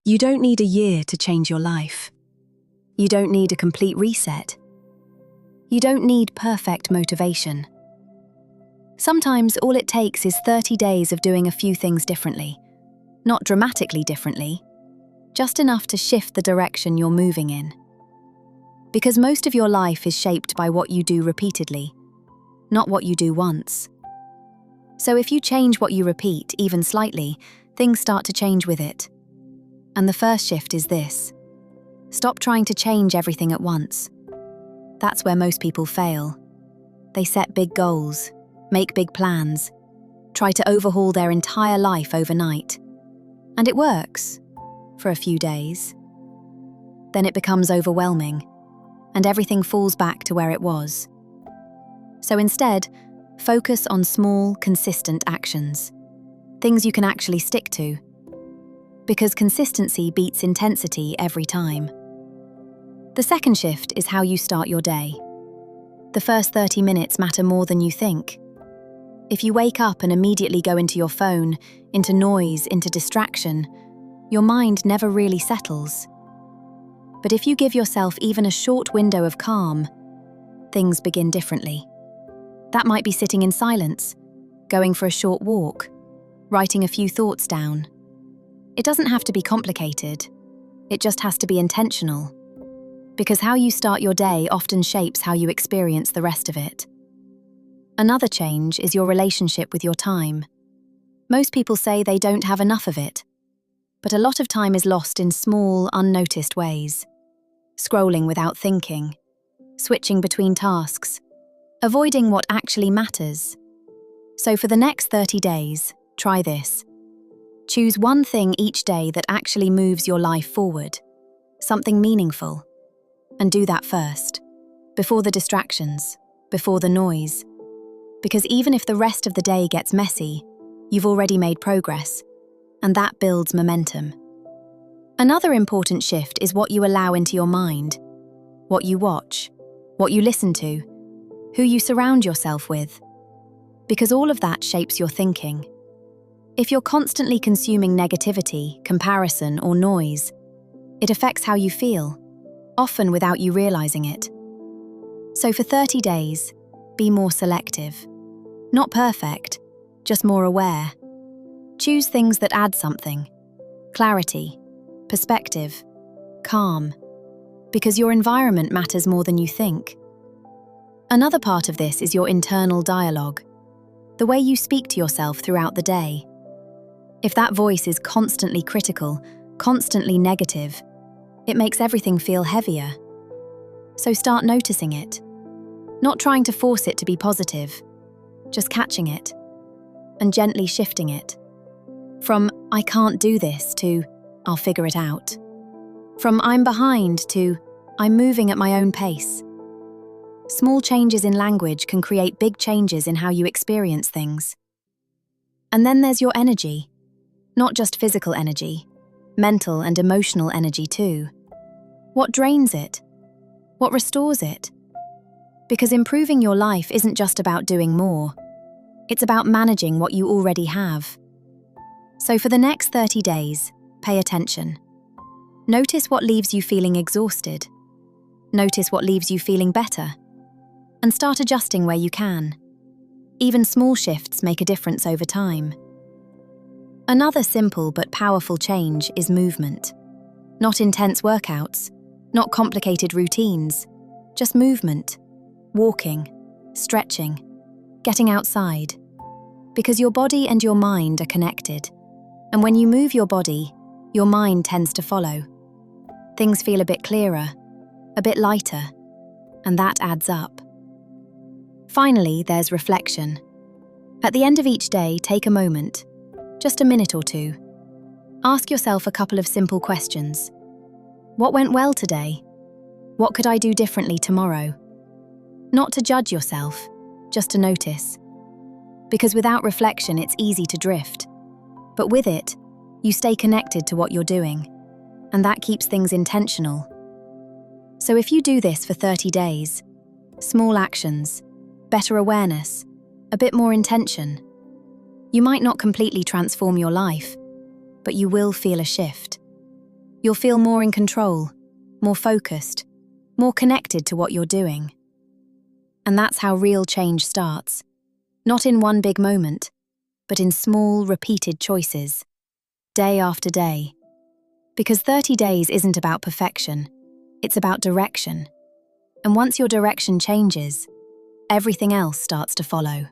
You don't need a year to change your life. You don't need a complete reset. You don't need perfect motivation. Sometimes all it takes is 30 days of doing a few things differently. Not dramatically differently, just enough to shift the direction you're moving in. Because most of your life is shaped by what you do repeatedly, not what you do once. So if you change what you repeat, even slightly, things start to change with it. And the first shift is this: stop trying to change everything at once. That's where most people fail. They set big goals, make big plans, try to overhaul their entire life overnight. And it works, for a few days. Then it becomes overwhelming, and everything falls back to where it was. So instead, focus on small, consistent actions. Things you can actually stick to. Because consistency beats intensity every time. The second shift is how you start your day. The first 30 minutes matter more than you think. If you wake up and immediately go into your phone, into noise, into distraction, your mind never really settles. But if you give yourself even a short window of calm, things begin differently. That might be sitting in silence, going for a short walk, writing a few thoughts down. It doesn't have to be complicated. It just has to be intentional. Because how you start your day often shapes how you experience the rest of it. Another change is your relationship with your time. Most people say they don't have enough of it. But a lot of time is lost in small, unnoticed ways. Scrolling without thinking, switching between tasks, avoiding what actually matters. So for the next 30 days, try this. Choose one thing each day that actually moves your life forward, something meaningful. And do that first, before the distractions, before the noise. Because even if the rest of the day gets messy, you've already made progress, and that builds momentum. Another important shift is what you allow into your mind, what you watch, what you listen to, who you surround yourself with. Because all of that shapes your thinking. If you're constantly consuming negativity, comparison, or noise, it affects how you feel, often without you realizing it. So for 30 days, be more selective. Not perfect, just more aware. Choose things that add something. Clarity, perspective, calm. Because your environment matters more than you think. Another part of this is your internal dialogue. The way you speak to yourself throughout the day. If that voice is constantly critical, constantly negative, it makes everything feel heavier. So start noticing it. Not trying to force it to be positive, just catching it and gently shifting it. From "I can't do this" to "I'll figure it out." From "I'm behind" to "I'm moving at my own pace." Small changes in language can create big changes in how you experience things. And then there's your energy. Not just physical energy, mental and emotional energy too. What drains it? What restores it? Because improving your life isn't just about doing more. It's about managing what you already have. So for the next 30 days, pay attention. Notice what leaves you feeling exhausted. Notice what leaves you feeling better. And start adjusting where you can. Even small shifts make a difference over time. Another simple but powerful change is movement. Not intense workouts, not complicated routines, just movement, walking, stretching, getting outside. Because your body and your mind are connected. And when you move your body, your mind tends to follow. Things feel a bit clearer, a bit lighter, and that adds up. Finally, there's reflection. At the end of each day, take a moment, just a minute or two. Ask yourself a couple of simple questions. What went well today? What could I do differently tomorrow? Not to judge yourself, just to notice. Because without reflection, it's easy to drift. But with it, you stay connected to what you're doing, and that keeps things intentional. So if you do this for 30 days, small actions, better awareness, a bit more intention, you might not completely transform your life, but you will feel a shift. You'll feel more in control, more focused, more connected to what you're doing. And that's how real change starts. Not in one big moment, but in small, repeated choices, day after day. Because 30 days isn't about perfection, it's about direction. And once your direction changes, everything else starts to follow.